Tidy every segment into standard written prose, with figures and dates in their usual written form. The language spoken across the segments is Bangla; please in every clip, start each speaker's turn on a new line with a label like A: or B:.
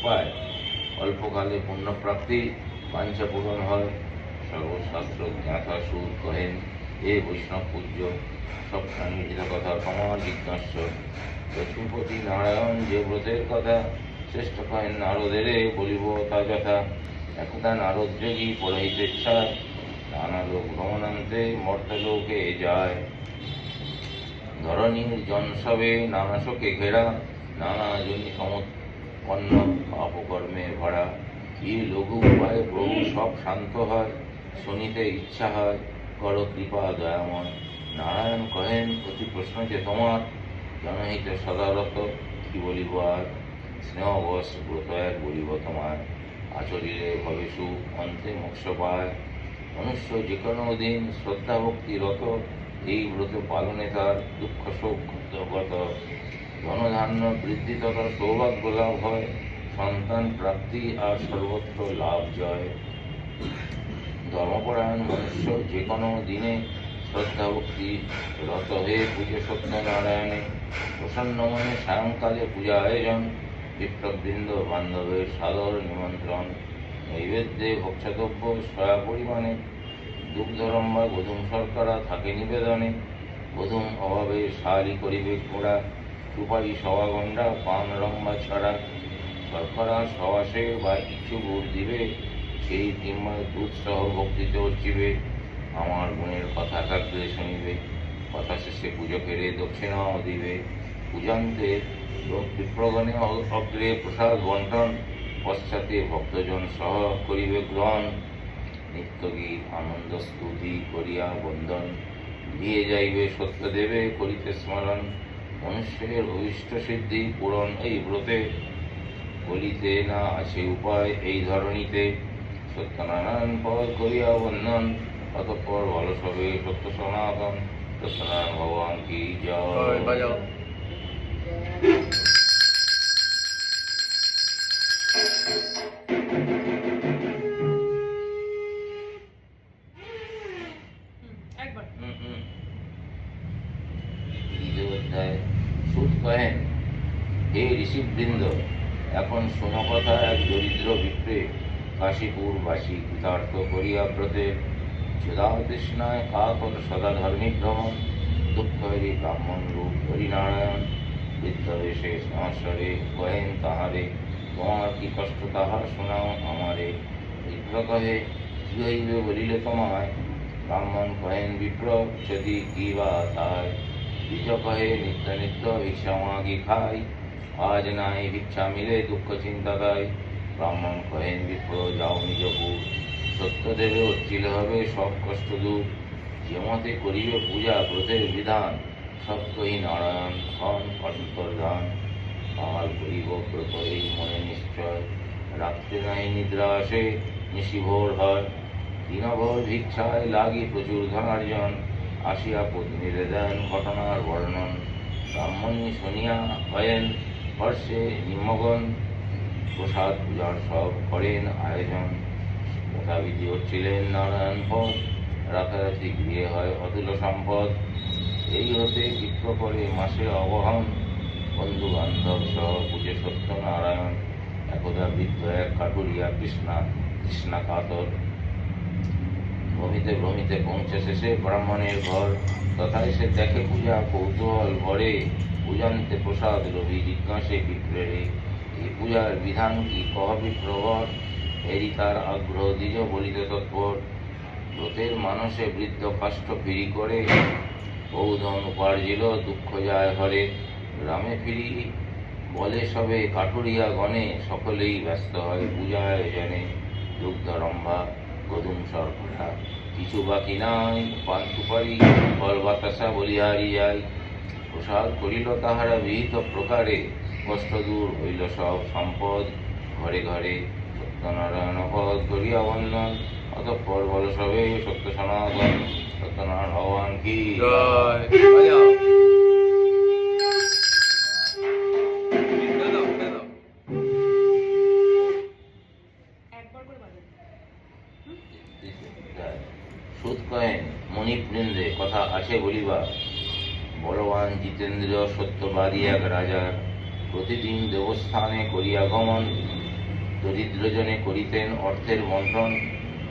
A: উপায়, অল্পকালে পুণ্যপ্রাপ্তি, বাঞ্ছা পূরণ হয়। সর্বশাস্ত্র জ্ঞাতা সুর কহেন, হে বৈষ্ণব পূজ্য, সব প্রাণীর কথা ক্ষমা জিজ্ঞাস্য। লক্ষ্মীপতি নারায়ণ যে ব্রতের কথা, শ্রেষ্ঠ কহেন নারদেরে বলিব তা যথা। একদা নারদ যোগী পরহিতেচ্ছায়, নানা লোক ভ্রমণান্তে মর্তলোকে যায়। ধরণীর জন সবে নানা শোকে ঘেরা, নানা জনি সমৎপন্ন পাপকর্মে ভরা। কি লঘু উপায়ে প্রভু সব শান্ত হয়, শুনিতে ইচ্ছা হয় কর কৃপা দয়াময়। নারায়ণ কহেন অতি প্রশ্ন যে তোমার, জনহিত সদারত কি বলিব আর। স্নেহবশ ব্রত এক বলিব তোমায়, আচরিলে ভবে সুখ অন্তে মোক্ষ পায়। মনুষ্য যে কোনো দিন শ্রদ্ধা ভক্তি রত, এই ব্রত পালনে তার দুঃখ শোক গত। ধনধান্য বৃদ্ধি তথা সৌভাগ্য লাভ হয়, সন্তান প্রাপ্তি আর সর্বত্র লাভ জয়। ধর্মপরায়ণ মনুষ্য যে কোনো দিনে শ্রদ্ধা ভক্তি রত হয়ে পুজো সত্যনারায়ণে। প্রসন্ন মনে সায়ংকালে পূজা আয়োজন, বিপ্রবৃন্দ বান্ধবের সাদর নিমন্ত্রণ। নৈবেদ্যে ভক্ষতব্য সয়া পরিমাণে, দুগ্ধরম্বা গধুম শর্করা থাকে নিবেদনে। গধুম অভাবে সারি করিবে কোড়া, সুপারি সওয়া গন্ডা পান রম্বা ছাড়া। শর্করা সওয়াশে বা কিছু গুড় দিবে, সেই তিনবার দুধ সহ ভক্তিতে অর্চিবে। আমার গুণের কথা কাগ্রে শুনিবে, কথা শেষে পূজকের দক্ষিণাও দিবে। পূজান্তে বিপ্রগণে অগ্রে প্রসাদ বন্টন, পশ্চাতে ভক্তজন সহ করিবে গ্রহণ। নিত্যগীত আনন্দ স্তুতি করিয়া বন্দন, গৃহে যাইবে সত্যদেবে করিতে স্মরণ। মনুষ্যের অভীষ্ট সিদ্ধি পূরণ এই ব্রতে, বলিতে না আছে উপায় এই ধরণীতে। সত্যনারায়ণ পদ করিয়া বন্ধন, অতঃপর বল সবে সত্য সনাতন। সত্যনারায়ণ ভগবান কি জয়। সুত কহেন, হে ঋষিবৃন্দ, এখন শোনো কথা এক দরিদ্র বিপ্রে, কাশীপুর বাসী কৃতার্থ করিয়া ব্রতে। ক্ষুধা তৃষ্ণায় কাতর সদা ধর্মী ভ্রমণ, দুঃখ হরি ব্রাহ্মণ রূপ হরিনারায়ণ। বৃদ্ধবেশে সংসারে কহেন তাহারে, তোমার কি কষ্ট তাহা শোনাও আমারে। বিপ্র কহে কি হইবে বলিলে তোমায়, ব্রাহ্মণ কহেন বিপ্র যদি কি বা তাই। দ্বিজ কহে নিত্য নিত্য ভিক্ষা মাগি খাই, আজ নাই ভিক্ষা মিলে দুঃখ চিন্তা দায়। ব্রাহ্মণ কহেন বিপ্র যাও নিজপুর, সত্যদেবে অর্চিলে হবে সব কষ্ট দূর। যে মতে করিবে পূজা ব্রতের বিধান, সব কহি নারায়ণ হন অন্তর্ধান। কাল করিব ব্রত এই মনে নিশ্চয়, রাত্রে নাই নিদ্রা আসে নিশি ভোর হয়। দিনভর ভিক্ষায় লাগি প্রচুর ধনার্জন, আসিয়া পত্নীরে দেন ঘটনার বর্ণন। ব্রাহ্মণী শুনিয়া কহেন হর্ষে নিমগন, প্রসাদ পূজার সব করেন আয়োজন। যথাবিধি হচ্ছিলেন নারায়ণ পদ, রাতারাতি গৃহে হয় অতুল সম্পদ। এই হতে বিপ্র করে মাসে অবহন, বন্ধু বান্ধব সহ পূজে সত্যনারায়ণ। একদা বৃদ্ধ এক কাঠুরিয়া কৃষ্ণা কাতর, ভ্রমিতে ভ্রমিতে পৌঁছে শেষে ব্রাহ্মণের ঘর। তথায় সে দেখে পূজা কৌতূহল ভরে, পূজান্তে প্রসাদ রবি জিজ্ঞাসে বিপ্রেরে। এই পূজার বিধান কি কহ বিপ্রবর, এরই তার আগ্রহ দ্বিজ বলিতে তৎপর। ব্রতের মানসে বৃদ্ধ কাষ্ঠ ফিরি করে, বৌধন উপার্জিল দুঃখ যায় হরে। গ্রামে ফিরি বলে সবে কাঠুরিয়া গণে, সকলেই ব্যস্ত হয় পূজা আয়োজনে। দুগ্ধরম্ভা গধুম শর্করা কিছু বাকি নাই, পান সুপারি ফল বাতাসা বলিহারি যায়। প্রসাদ করিল তাহারা বিহিত প্রকারে, কষ্ট দূর হইল সব সম্পদ ঘরে ঘরে। সত্যনারায়ণ পদ করিয়া বন্ধন, অতঃপর বল সবে সত্য সনাতন। সত্যনারায়ণ ভগবান কি জয়। সুত কহেন, মণিবৃন্দে কথা আছে বলিবা। বলবান জিতেন্দ্র সত্যবাদী এক রাজার, প্রতিদিন দেবস্থানে করিয়া গমন, দরিদ্রজনে করিতেন অর্থের বন্টন।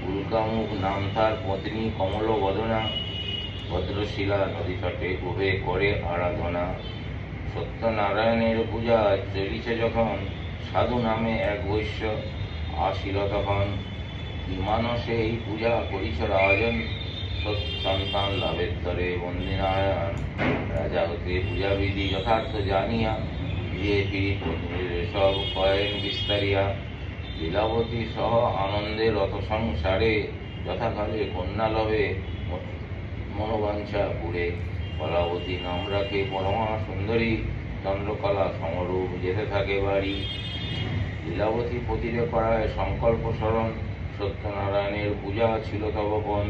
A: উল্কামুখ নাম তার পত্নী কমল বদনা, ভদ্রশিলা নদী তটে উভে করে আরাধনা। সত্যনারায়ণের পূজা চলিছে যখন, সাধু নামে এক বৈশ্য আসিল তখন। মানসে এই পূজা করিছ রাজন, সন্তান লাভের তরে বন্দী নারায়ণ। রাজা হতে পূজাবিধি যথার্থ জানিয়া, গৃহে ফিরি পত্নীর সব কয়েন বিস্তারিয়া। লীলাবতী সহ আনন্দে রত সংসারে, যথাকালে কন্যা লভে মনোবাঞ্ছা পুরে। কলাবতী নাম রাখে পরমা সুন্দরী, চন্দ্রকলা সমরূপ যেতে থাকে বাড়ি। লীলাবতী পতিরে করায় সংকল্প স্মরণ, সত্যনারায়ণের পূজা ছিল তবপন।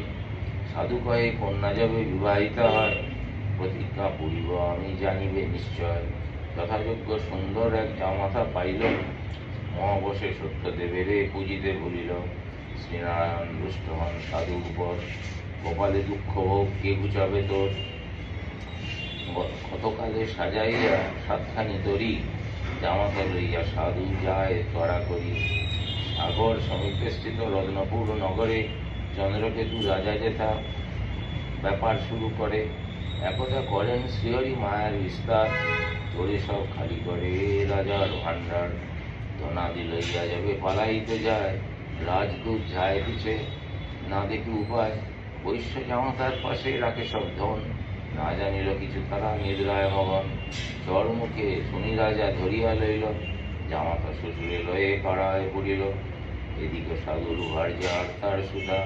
A: সাধু কয়ে কন্যা যাবে বিবাহিতা হয়, প্রতিজ্ঞা পুরিব আমি জানিবে নিশ্চয়। যথাযোগ্য সুন্দর এক জামাতা পাইল, মহাবশে সত্যদেবেরে পূজিতে ভুলিল। শ্রীনারায়ণ রুষ্ট হন সাধুর উপর, কপালে দুঃখ ভোগ কে ঘুচাবে তোর। কতকালে সাজাইয়া সাতখানি তরি, জামাতা লইয়া সাধু যায় তরা করি। সাগর সমীপে স্থিত রত্নপুর নগরে, চন্দ্রকেতু রাজা যেথা ব্যাপার শুরু করে। একথা করেন শ্রীহরি মায়ার বিস্তার, তোরে সব খালি করে রাজার ভাণ্ডার। ধনাদি লইয়া যাবে পালাইতে যায়, রাজদূত যায় পিছে না দেখি উপায়। বৈশ্য জামাতার পাশে রাখে সব ধন, না জানিল কিছু তারা নিদ্রায় মগন। চর মুখে শুনি রাজা ধরিয়া লইল, জামাতা শ্বশুরে লয়ে কারায় পড়িল। এদিকে সাধুর ভার্যা আর তার সুতা,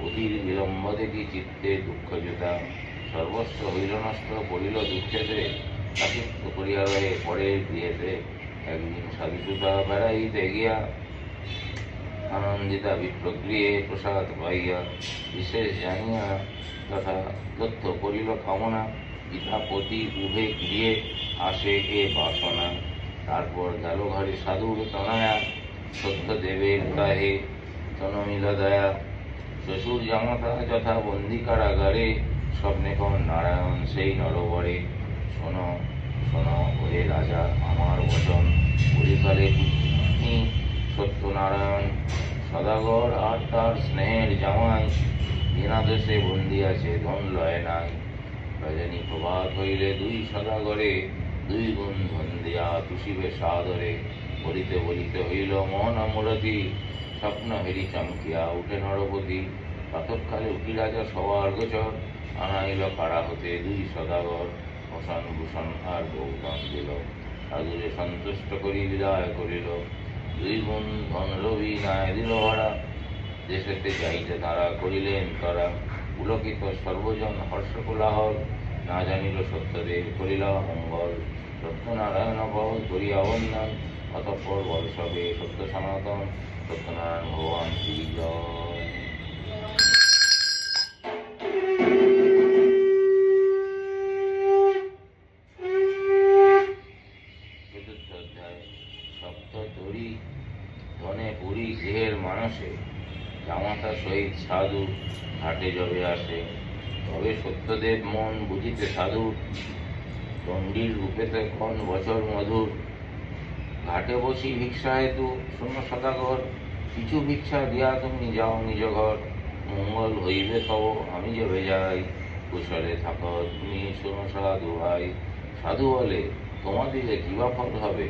A: অধীর বিলম্ব দেখি চিত্তে দুঃখ জোতা। সর্বস্ব হইল নষ্ট পড়িল দুঃখেতে, তাকে করিয়া রয়ে পরের গৃহেতে। একদিন সাধু সুতা বেড়াইতে গিয়া, আনন্দিতা বিপ্রগৃহে প্রসাদ পাইয়া। বিশেষ জানিয়া তথা তথ্য করিল কামনা, পিতা পতি উভে গৃহে আসে এ বাসনা। তারপর গেল ঘরে সাধুর তনয়া, সত্যদেবের গাহে তনমিল দয়া। শ্বশুর জামাতা যথা বন্দি কারাগারে, স্বপ্নে কন নারায়ণ সেই নরবরে। শোনো শোনো ওহে রাজা আমার বচন, পরিকালে পুত্নী সত্যনারায়ণ। সদাগর আর তার স্নেহের জামাই, বিনা দোষে বন্দি আছে ধন লয় নাই। রজনী প্রভাত হইলে দুই সদাগরে, দুই গুণ ধন দিয়া তুষিবে সাদরে। বলিতে বলিতে হইল মোহন মূরতি, স্বপ্ন হেরি চমকিয়া উঠে নরপতি। প্রাতঃকালে উঠি রাজা সবার গোচর, আনাইল কারা হতে দুই সদাগর। ভূষণ ভূষণ আর গৌতম দিল, সাধুরে সন্তুষ্ট করি বিদায় করিল। দুই গুণ ধন রবি নাই দিল ভাড়া, দেশেতে যাইতে তারা করিলেন তারা। পুলকিত সর্বজন হর্ষ কোলাহল, না জানিল সত্যদেব করিলা মঙ্গল। সত্যনারায়ণ বল করিয়া বন্দন, অতঃপর বল সবে সত্য সনাতন। সত্যনারায়ণ ভগবান শ্রী জয়। চতুর্থ অধ্যায়। সপ্ততরী ধনে পুরী গৃহের মানসে, জামাতা সহিত সাধু ঘাটে যবে আসে। তবে সত্যদেব মন বুঝিতে সাধুর, দণ্ডির রূপেতে ক্ষণ বছর মধুর। ঘাটে বসি ভিক্ষা হেতু শূন্য সদাগর, কিছু ভিক্ষা দিয়া তুমি যাও নিজ ঘর। মঙ্গল হইবে তব আমি যবে যাই, কুশলে থাকো তুমি শোনো সাধু ভাই। সাধু বলে তোমা দিলে কিবা ফল হবে,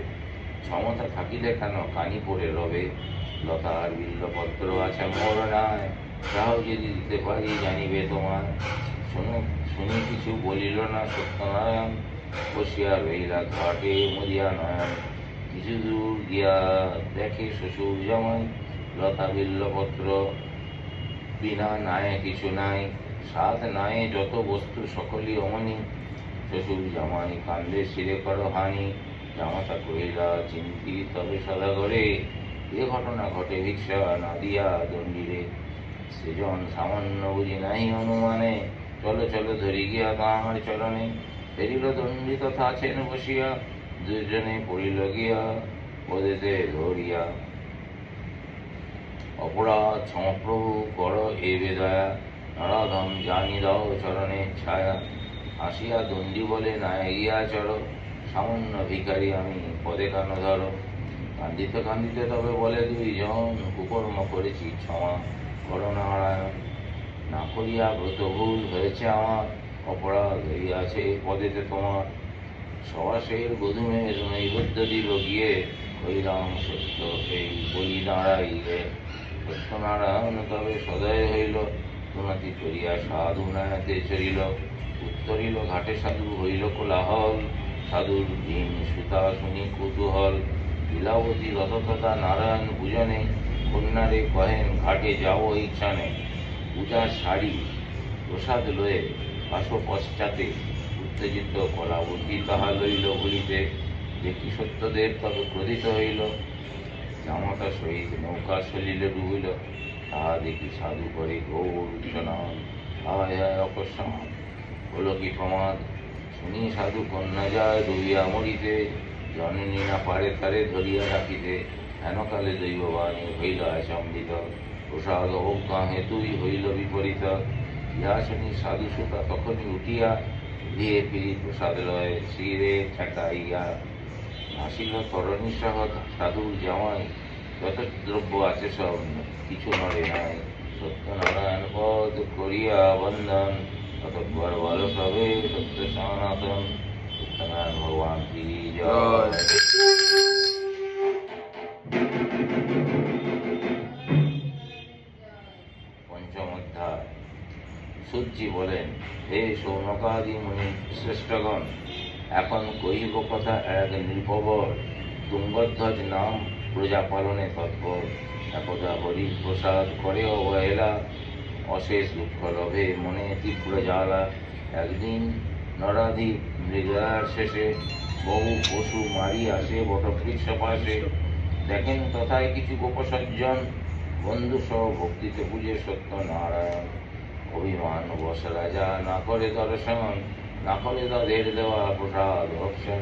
A: ক্ষমতা থাকিলে কেন কানি পড়ে রবে। লতার বিল্লপত্র আছে মোর নাই, তাও যদি দিতে পারি জানিবে তোমার। শুনি কিছু বলিল না সত্যনারায়ণ, বসিয়া রইলা ঘাটে মরিয়া নয়ন। কিছু দূর গিয়া দেখে শ্বশুর জামাই, লতা বিল্লপত্র বিনা নাই কিছু নাই। সাত নাই যত বস্তু সকলই অমনি, শ্বশুর জামাই কান্দে শিরে করো হানি। জামাতা কহিলা চিন্তি তবে সদাগরে, এ ঘটনা ঘটে ভিক্ষা না দিয়া দণ্ডিরে। সেজন সামান্য বুঝি নাই অনুমানে, চলো চলো ধরি গিয়া তাহার চরণে। ফেরিল দণ্ডী তথা আছেন বসিয়া, দুজনে পড়িল গিয়া পদেতে ধরিয়া। অপরাধ সমপ্রভু কর এ বেদয়া, নরাধম জানি দাও চরণে ছায়া। আসিয়া দণ্ডী বলে না এগিয়া চড়, সামান্য ভিখারি আমি পদে কান ধরো। কান্দিতে কান্দিতে তবে বলে দুইজন, কুকর্ম করেছি ক্ষমা করো নারায়ণ। না করিয়া ব্রত ভুল হয়েছে আমার, অপরাধ হইয়াছে পদেতে তোমার। সবাসের গধূমের নৈবেদ্য দিল গিয়ে, হইলাম সত্য এই বলি দাঁড়াইলে। সত্যনারায়ণ তবে সদয় হইল, দুনাতি করিয়া সাধু নায়াতে চলিল। উত্তরিল ঘাটে সাধু হইল কোলাহল, সাধুর দিন সুতা শুনি কৌতূহল। লীলাবতী রতততা নারায়ণ পূজনে, কন্যারে কহেন ঘাটে যাও ইচ্ছানে। পূজার শাড়ি প্রসাদ লয়ে পাশ পশ্চাতে, উত্তেজিত কলাবতী তাহা লইল ভুলিতে। দেখি সত্যদেব তবে ক্রোধিত হইল, জামাতা সহিত নৌকা সলিলে ডুবিল। তাহা দেখি সাধু করে গৌর উচ্চনাম, হায় হায় অকস্মাৎ হল কি প্রমাদ। শুনি সাধু কন্যা যায় ডুবিয়া মরিতে, জননী না পারে তারে ধরিয়া রাখিতে। হেনকালে দৈববাণী হইল আচম্বিত, প্রসাদ অবজ্ঞা হেতুই হইল বিপরীত। ইহা শুনি সাধু সুতা তখনই উঠিয়া, দিয়ে ফিরি প্রসাদ লয় শিরে ঠেকাইয়া। আসিল তরণী সহ সাধুর জামাই, যত দ্রব্য আছে সব কিছু নড়ে নাই। সত্যনারায়ণ পদ করিয়া বন্দন, অতঃপর বল সবে সত্য সনাতন। সত্যনারায়ণ ভগবান কি জয়। পঞ্চম অধ্যায়। সূর্যি বলেন, হে সৌনকাদি মুনি শ্রেষ্ঠগণ, এখন কহিব কথা এক নৃপবর। তুঙ্গধ্বজ নাম প্রজা পালনে তৎপর। একদা হরির প্রসাদ করে অবহেলা, অশেষ দুঃখ লভে মনে তীব্র জ্বালা। একদিন নরাধি মৃগয়ার শেষে, বহু পশু মারি আসে বটবৃক্ষ পাশে। দেখেন তথায় কিছু গোপসজ্জন, বন্ধু সহ ভক্তিতে পুজে সত্যনারায়ণ। অভিমান বস রাজা না করে দর্শন, না করে তাদের দেওয়া প্রসাদ ভক্ষণ।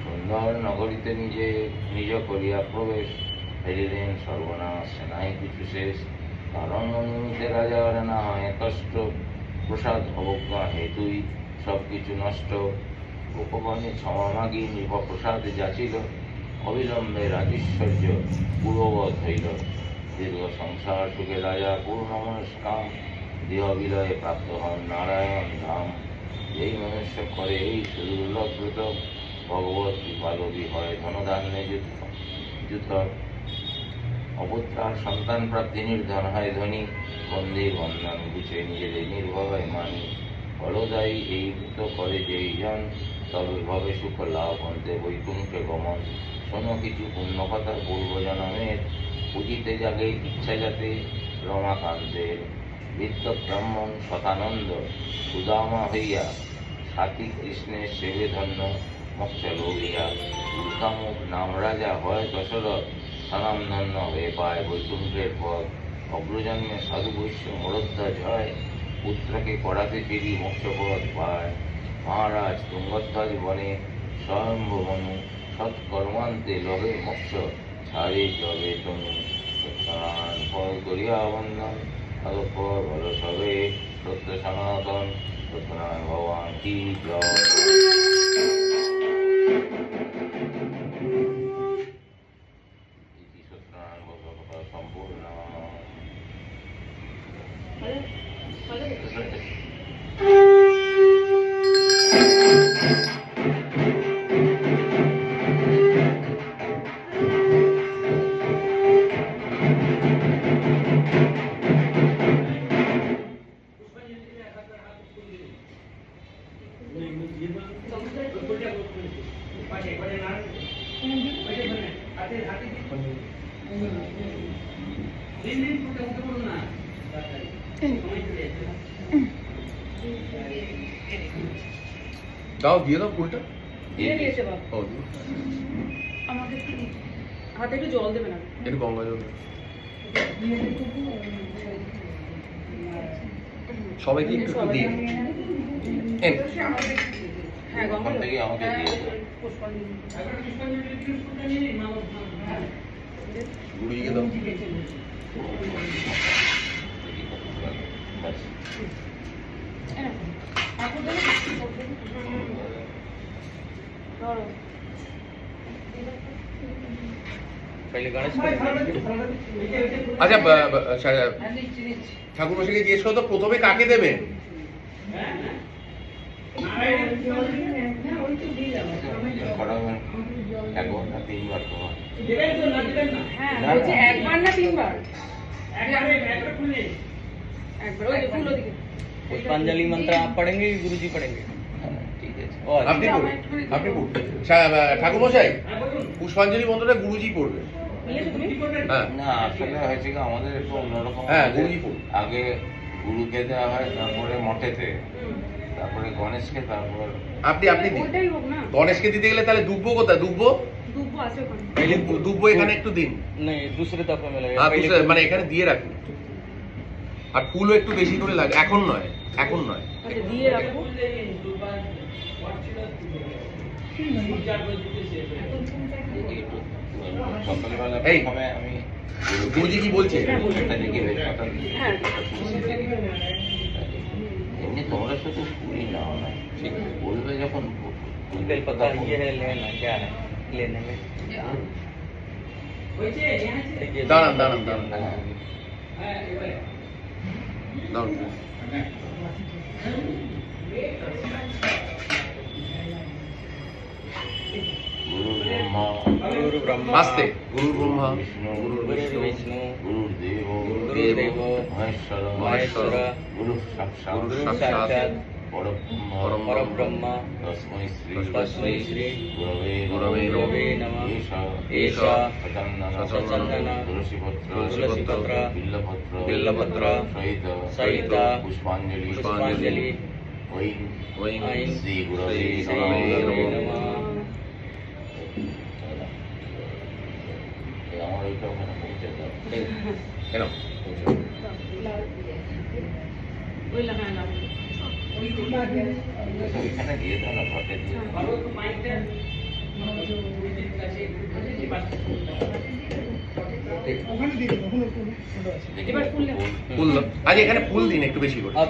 A: সুন্দর নগরীতে নিজে নিজ করিয়া প্রবেশ, ফেরিলেন সর্বনাশ নাই কিছু শেষ। কারণ অনিমিতে রাজার না হয় কষ্ট, প্রসাদ অবজ্ঞা হেতুই সব কিছু নষ্ট। গোপগণে ক্ষমা মাগি নৃপ প্রসাদ যাচিল, অবিলম্বে রাজৈশ্বর্য পূর্ববৎ হইল। দীর্ঘ সংসার সুখে রাজা পূর্ণ মনস্কাম, দেহ বিলয়ে প্রাপ্ত হন নারায়ণ ধাম। যেই মনুষ্য করে এই সুদুর্লভ ব্রত, ভগবত কৃপালোভী হয় ধনধান্যে যুথ। অপুত্রার সন্তান প্রাপ্তি নির্ধন হয় ধনী, বন্দী বন্ধন গুছে নিজেদের নির্ভয় মানি। ফলদায়ী এই ব্রত করে যেই জন, তবে ভবে সুখ লাভ অন্তে বৈকুণ্ঠে গমন। শোনো কিছু পুণ্য কথা পূর্ব জনমের, পুজিতে জাগে ইচ্ছা যাতে রমাকান্তের। বৃদ্ধ ব্রাহ্মণ শতানন্দ সুদামা হইয়া, সাথী কৃষ্ণের সেবে ধন্য মোক্ষ লভিয়া। উল্কামুখ নাম রাজা হয় দশরথ, স্বনামধন্য হয়ে পায় বৈকুণ্ঠের পদ। অগ্রজন্মে সাধু বৈশ্য মরধ্বজ হয়, পুত্রকে করাতে ফিরি মোক্ষপদ পায়। মহারাজ তুঙ্গধ্বজ বনে স্বয়ম্ভ মনু, সৎকর্মান্তে লবে মোক্ষ ছাড়ে যবে তনু। সত্যনারায়ণ ফল করিয়া বন্দন, অতঃপর বল সবে সত্য সনাতন। সত্যনারায়ণ ভগবান কি জয়। সত্যনারায়ণ কথা সম্পূর্ণ।
B: দাও দিয়ে দাও ফুলটা।
C: দিয়ে দিয়েছে বাবা।
B: ও
C: আমাকে একটু হাতে একটু জল দেবে না?
B: একটু গঙ্গা জল সবাইকে একটু একটু দিন। এন।
C: হ্যাঁ গঙ্গা
A: ওখান থেকে আমাকে দিয়ে দেবে।
B: গুড়িয়ে দাও।
A: ব্যাস।
C: ধরো
B: पहले गणेश को
D: আচ্ছা ঠাকুর মশাইকে জিজ্ঞেস করো তো প্রথমে কাকে দেবেন?
A: করাবেন একবার না তিনবার তোমার
C: হ্যাঁ বলছে একবার না তিনবার একবার ওই ফুল ওদিকে
B: पुष्पांजलि मंत्र आप पढ़ेंगे कि गुरुजी पढ़ेंगे?
A: ঠিক আছে
B: और
D: আপনি পড়ুন, আপনি পড়ুন। ঠাকুর মশাই পুষ্পাঞ্জলি মন্ত্রটা গুরুজি পড়বে।
C: মিলেছো তুমি
D: হ্যাঁ
A: না আসলে হয়েছে কি আমাদের একটু অন্যরকম
D: হ্যাঁ,
A: আমাদের
D: গুরুজি পড়ুন।
A: আগে গুরুকে দেওয়া হয়, তারপরে মঠেতে, তারপরে গণেশকে, তারপর
D: আপনি আপনি দিন।
C: ওইটাই হোক না
D: গণেশকে দিতে গেলে তাহলে দুব্ব কোথায়? দুব্ব
C: দুব্ব আছে ওখানে
D: দুব্ব এখানে একটু দিন।
B: नहीं दूसरे तत्व में लगेगा
D: আর
B: पहले
D: দুসরা- মানে এখানে দিয়ে রাখুন। আর ফুলও একটু বেশি করে লাগে, এখন নয়, এখন নয়।
C: আচ্ছা দিয়ে রাখবো
A: দেখি একটু সকালবেলা
D: এই,
A: প্রথমে আমি
D: গুরুজি কি বলছে?
A: একটা লিখে বেলপাতা দিই,
C: হ্যাঁ।
A: একটা তুলসী দিই। এমনি তোমরা শুধু ফুলই নাও না, ঠিক বলবে যখন
B: बेलपत्र ये है लेना क्या है लेने में ये
D: দাঁড়ান দাঁড়ান দাঁড়ান
A: হ্যাঁ,
D: দাঁড়ান।
A: গুরু ব্রহ্মা
B: गुरु ब्रह्मा
D: আস্তে। গুরু ব্রহ্মা
A: বিষ্ণু
D: গুরু
B: गुरु
D: বিষ্ণু
B: विष्णु
A: গুরুদেব
B: गुरुदेव
A: মহেশ্বর
B: महेश्वर
A: গুরু সাক্ষাৎ
D: গুরু
B: गुरु
D: साक्षात्
B: साक्षात
A: পরব্রহ্ম
B: परब्रह्म
A: তস্मै শ্রী
B: तस्मै श्री
A: গুরবে
D: গুরবে
B: गुरवे नमः
A: এষ
B: एष
A: সচন্দন
B: सचन्दन
A: তুলসীপত্র
B: तुलसीपत्र
A: বিল্লপত্র
B: बिल्वपत्र
A: সহিত
B: सहित
A: পুষ্পাঞ্জলি
B: पुष्पांजलि
A: ওই
D: ওই
A: শ্রী গুরবে
D: শ্রী
A: নমঃ।
D: গুরবে
B: नमः
A: আমার ওইটা ওখানে পৌঁছে দাও
D: কেন?
C: ওই লাগানো লাগবে
A: ওইখানে দিয়ে দাও না, ঘটে দিয়ে দাও। দেখি
C: এবার ফুল নেবো।
D: ফুল দাও। আজ এখানে ফুল দিন একটু বেশি করে।
B: अब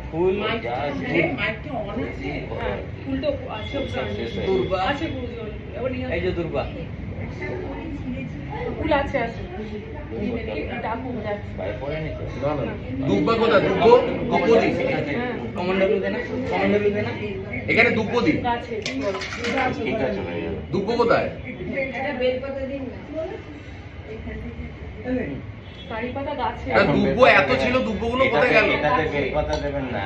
B: फूल
A: যা আছে,
C: হ্যাঁ ফুল তো আছে ওখানে
B: दुर्बा
C: আছে গুরুজি এবার নিয়ে
B: এই যে দুর্বা
C: ফুল আছে আছে ডাকুন যাচ্ছে
A: বাইরে পড়ে নি তো?
D: না না দুব্বা কোথায়? দুব্ব দুব্ব দিন।
C: হ্যাঁ
B: কমান্ডার দেনা কমান্ডার দেনা
D: এখানে দুব্ব দিন।
C: গাছে
A: ঠিক আছে হয়ে যাবে।
D: দুব্ব কোথায়?
C: কারি পাতা গাছে
D: আর দুব্ব এত ছিল, দুব্বগুলো কোথায় গেল?
A: এটাতে বেলপাতা দেবেন না,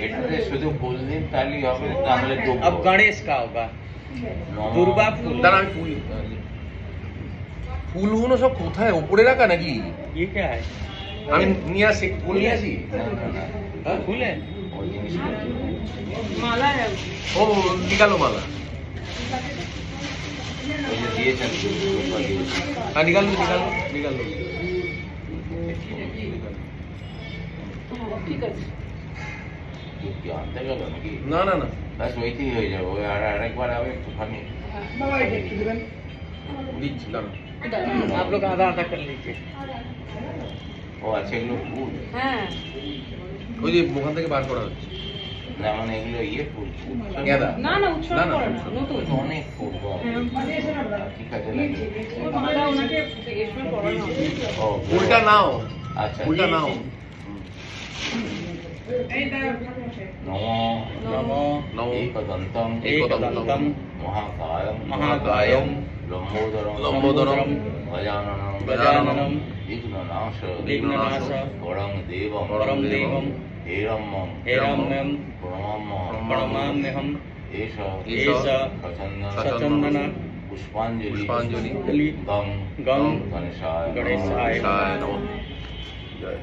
A: এটাতে শুধু ফুল দিন তাহলেই হবে, তাহলে দুব্ব।
B: अब गणेश का होगा
A: নমঃ।
B: दुर्बा फूल
D: দাঁড়া আমি ফুল ফুলগুলো সব কোথায়? ওপরে রাখা নাকি?
B: ये क्या है
D: আমি নিয়ে আসি, ফুল নিয়ে আসি।
A: না, না, না,
D: হ্যাঁ?
B: फूल है
A: ওই জিনিসটা
C: মালা হ্যাঁ
D: ও নিকালো মালা।
A: ওই যে দিয়েছেন দুব্বা দিয়েছেন।
D: হ্যাঁ নিকালো নিকালো নিকালো।
C: ঠিক আছে
A: কি আনতে গেল নাকি?
D: না না না
A: ব্যাস ওইতেই হয়ে যাবে, ওই আর আরেকবার আবার একটুখানি
D: দিচ্ছি দাঁড়া।
B: आप लोग आधा आधा कर लीजिए
A: ও আছে এগুলো ফুল
C: হ্যাঁ
D: ওই যে ওখান থেকে বার করা হচ্ছে।
A: না, মানে এগুলো ইয়ে ফুল
D: গেঁদা।
C: না না উৎসব
D: না, না,
C: করে না
D: উৎসব।
C: নতুন
A: তো অনেক ফুল গো। ঠিক আছে লাগিয়ে।
C: ওই মালা ওনাকে এর সময় পড়ানো হবে
A: ও
D: ফুলটা নাও,
A: আচ্ছা
D: ফুলটা নাও।
A: নমঃ
B: नमो
D: নমো
A: एकदन्तं
B: एकदन्तं
A: महाकायं
B: महाकायं
A: लम्बोदरं
D: लम्बोदरं
A: गजाननं
B: गजाननं
A: विघ्ननाश
B: विघ्ननाश
A: वरं देवं
B: परं देवं
A: हेरम्मं
B: हेरम्यं प्रणमाम्यहम्
A: एष
B: एष सचन्दन
A: पुष्पाञ्जलि
D: पुष्पाञ्जलि
B: गं
A: गं गणेशाय
B: गणेशाय
D: জয় নমঃ। জয়।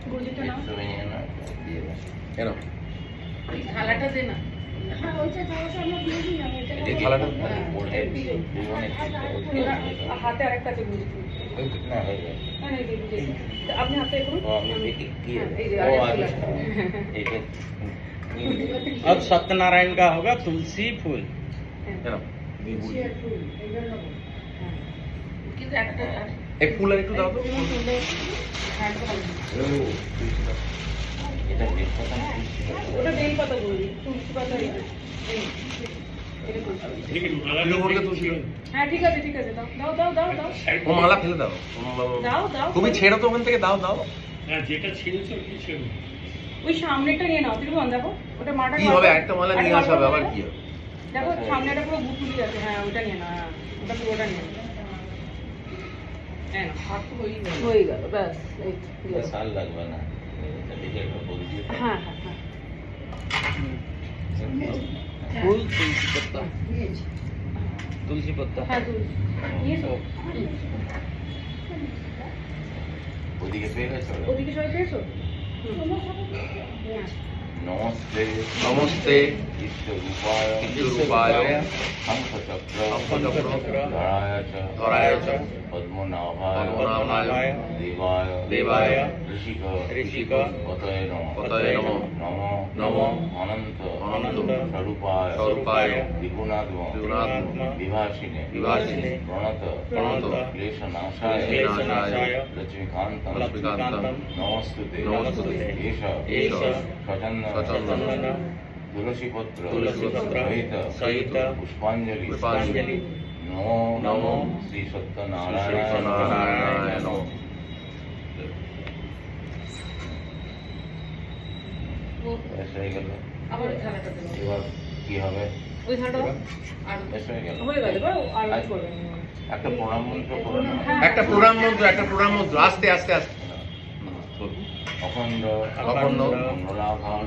C: গুরুজিটা নাও
A: একটু ভেঙে না, দিয়ে দাও।
D: কেন?
C: থালাটা দে না
A: এটা কি
D: থালাটা?
A: পড়ে দুজনে
C: হাতে আরেকটা আছে গুরুজি
A: না হয়ে যাবে।
C: হ্যাঁ এই যে, এই যে। আপনি হাতে করুন
A: ও আমি দেখি কি
C: হ্যাঁ, এই যে,
A: ও
C: আরেকটা
A: আচ্ছা
C: আছে।
A: এটা
B: अब सत्यनारायण का होगा तुलसी फूल
D: কেন?
C: কিন্তু একটা
D: এই ফুল আর একটু দাও তো।
A: এটা বেশ কথা না,
C: ওটা বেল পাতা বলি তুলসী পাতা এই যে। এটা তুলসী।
D: তৃণমূলকে তুলসী দাও।
C: হ্যাঁ ঠিক আছে দাও দাও দাও দাও দাও
D: ও মালা ফেলে দাও।
C: দাও দাও
D: তুমি ছেড়ো তো ওখান থেকে, দাও দাও।
B: যেটা ছিঁড়েছো কি ছিল?
C: ওই সামনেটা নিয়ে নাও ত্রিভুবন দেখো ওটা মাটা
D: কি হবে, একটা মালা নিয়ে আসা হবে, আবার কি হবে?
C: দেখো সামনেটা পুরো বুটুলি আছে, হ্যাঁ ওটা নিয়ে নাও, হ্যাঁ ওটা পুরোটা নিয়ে নাও। হ্যাঁ না হাত তো হয়ে গেল ব্যাস এই তো, দিয়ে দাও।
A: সাল লাগবে না, এটা দেখে একটা বলছি।
C: হ্যাঁ হ্যাঁ হ্যাঁ
B: ফুল তুলসী পত্তা, তুলসী পত্তা।
C: হ্যাঁ তুলসী নিয়েছো?
A: ওদিকে পেয়ে গেছো?
C: ওদিকে সবাই পেয়েছো?
A: নমস্তে
D: নমস্তে
A: ইষ্টরূপায়
D: ইষ্টরূপায়
A: শঙ্খচক্র
D: শঙ্খচক্র
A: ধরায় চ
D: ধরায় চ
A: পদ্মনাভায় দেবায়
D: দেবায়
A: ঋষিক পতয়ে নমঃ
D: পতয়ে নমঃ
A: নমঃ অনন্ত স্বরূপায় ত্রিগুণাত্মা বিভাসিনে প্রণত ক্লেশনাশায় লক্ষ্মীকান্তম নমস্তুতে এষ সচন্দন তুলসীপত্র সহিত পুষ্পাঞ্জলি নমো শ্রী সত্যনারায়ণ। বেশ হয়ে গেল।
C: আবার থালাটা দেবো।
A: এবার কি হবে?
C: ওই থালাটা দাও। আর
A: বেশ হয়ে গেল।
C: হয়ে গেল এবার আর কিছু করবেন না।
A: একটা প্রণাম মন্ত্র করে নাও।
C: হ্যাঁ।
D: একটা প্রণাম মন্ত্র, আস্তে আস্তে আস্তে।
A: অখণ্ড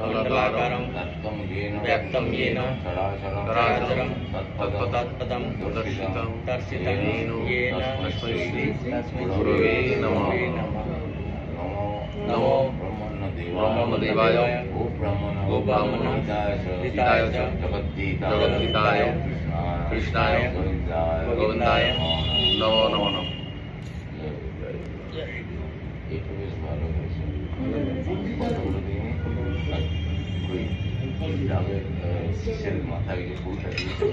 B: মণ্ডলাকারং ব্যক্তং येन চরাচরং তৎপদম দর্শিতং येन তস্मै শ্রী
D: গুরবে নমঃ।
A: নমো
D: ব্রহ্মদেবায় গোব্রাহ্মণ হিতায় চ জগদ্ধিতায় কৃষ্ণায় গোবিন্দায় নমো নমো নমঃ।
A: এটা বেশ ভালো হয়েছে। কতগুলো দিন ওই ডাবের শীষের মাথায় যে ফুলটা দিয়েছে।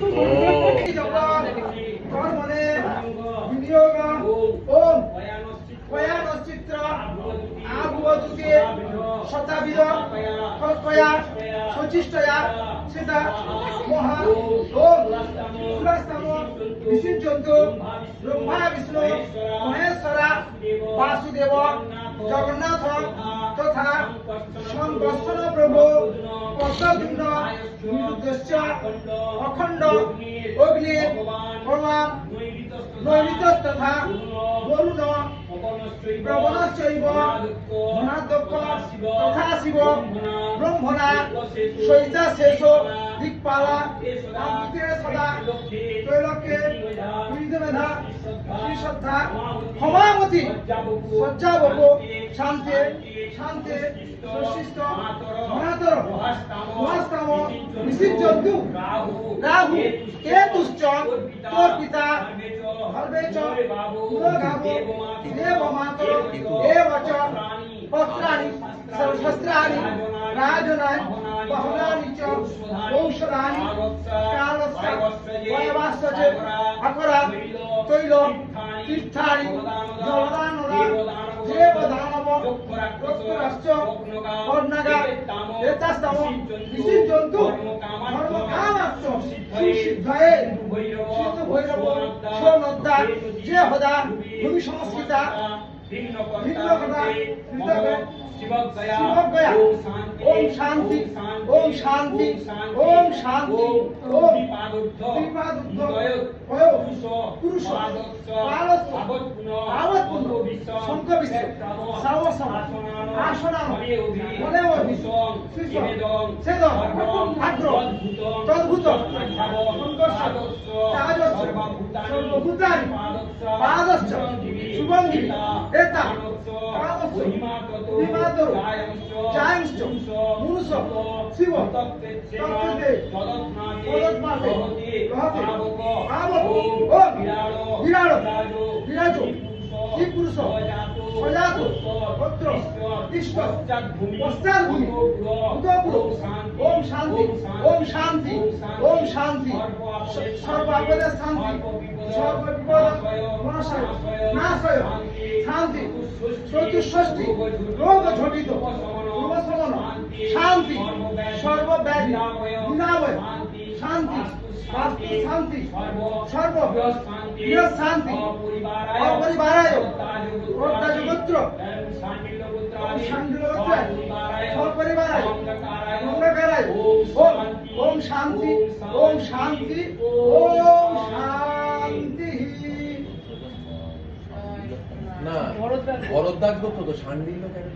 E: কর্মণে বিনিয়োগ ওম কয়ানশ্চিত্র আভুবতুকে শতাবিদ কয়া সচিষ্টয়া সেটা মহা ওম সুরাস্তম বিসিঞ্চন্তু ব্রহ্মা বিষ্ণু মহেশ্বরা বাসুদেব জগন্নাথ তথা সংবৎসর প্রভু পদ্মভিন্ন নিরুদ্দেশ্য অখণ্ড অগ্নি ভগবান নৈমিতস্তথা বরুণ প্রবণশ্চৈব মহাদক্ষ তথা শিব ব্রহ্মণা সহিতা শেষ দিকপালা কান্তিতে সদা ত্রৈলোক্যে মেধা শ্রীশ্রদ্ধা ক্ষমামতি সজ্জাবক শান্তি শান্তি সশিষ্ট মহাতর মহাস্তম নিষিদ্ধন্তু রাহু কেতুশ্চ তোর পিতা ধর্মে চ পুরোগাম দেবমাতর এবচ পত্রাণি সহস্রাণি রাজনানি বহনানি চ ঔষধানি কালস্য বয়বাস্য চ অপরা তৈল তীর্থানি জলদানরা দেবদানব রক্তরাশ্চ বর্ণাগা এতাস্তম নিষিদ্ধন্তু ধর্মকামাশ্চ সুসিদ্ধয়ে সিদ্ধ ভৈরব সোনদ্দা যে হদা ভূমি সংস্কৃতা ভিন্নকতা শিবগয়া ওম শান্তি ওম শান্তি ওম শান্তি ওম ত্রিপাদুদ্ধ পুরুষ পালস্য আবৎপুণ্য শঙ্খ বিশ্ব সাবসম আসনাম মনে অভি সেদম আদ্র তদ্ভূত সংকর্ষ তাজস্য সর্বভূতানি পাদস্য শুভঙ্গি এতা কামস্য বিমাতর চায়ংশ্চ মুনুষ শিব তত্ত্বে পদত্মাতে রহতে পাবক ওম বিরাট বিরাজ কি পুরুষ সজাত পত্র তিষ্ঠ পশ্চাদ্ভূমি উদয়পুর ওম শান্তি ওম শান্তি ওম শান্তি সর্বাপদে শান্তি সর্ববিপদ নাশয় শান্তি চতুষ্ষষ্ঠী রোগ ঝটিত পূর্বশ্রবণ শান্তি সর্বব্যাধি নিরাময় শান্তি শান্তি
B: শান্তি
E: সর্ব
B: সর্ব
E: গৃহ শান্তি
B: গৃহ শান্তি
E: অপরিবারায়
B: অপরিবারায়
E: অত্যাজগোত্র
B: অত্যাজগোত্র
E: শান্তিলগোত্রাদি
B: সপরিবারায়
E: মঙ্গলকারায়
B: মঙ্গলকারায় ওম শান্তি ওম শান্তি ওম শান্তি
D: না ভরদ্বাজ গোত্র তো শান্ডিল্য কেন?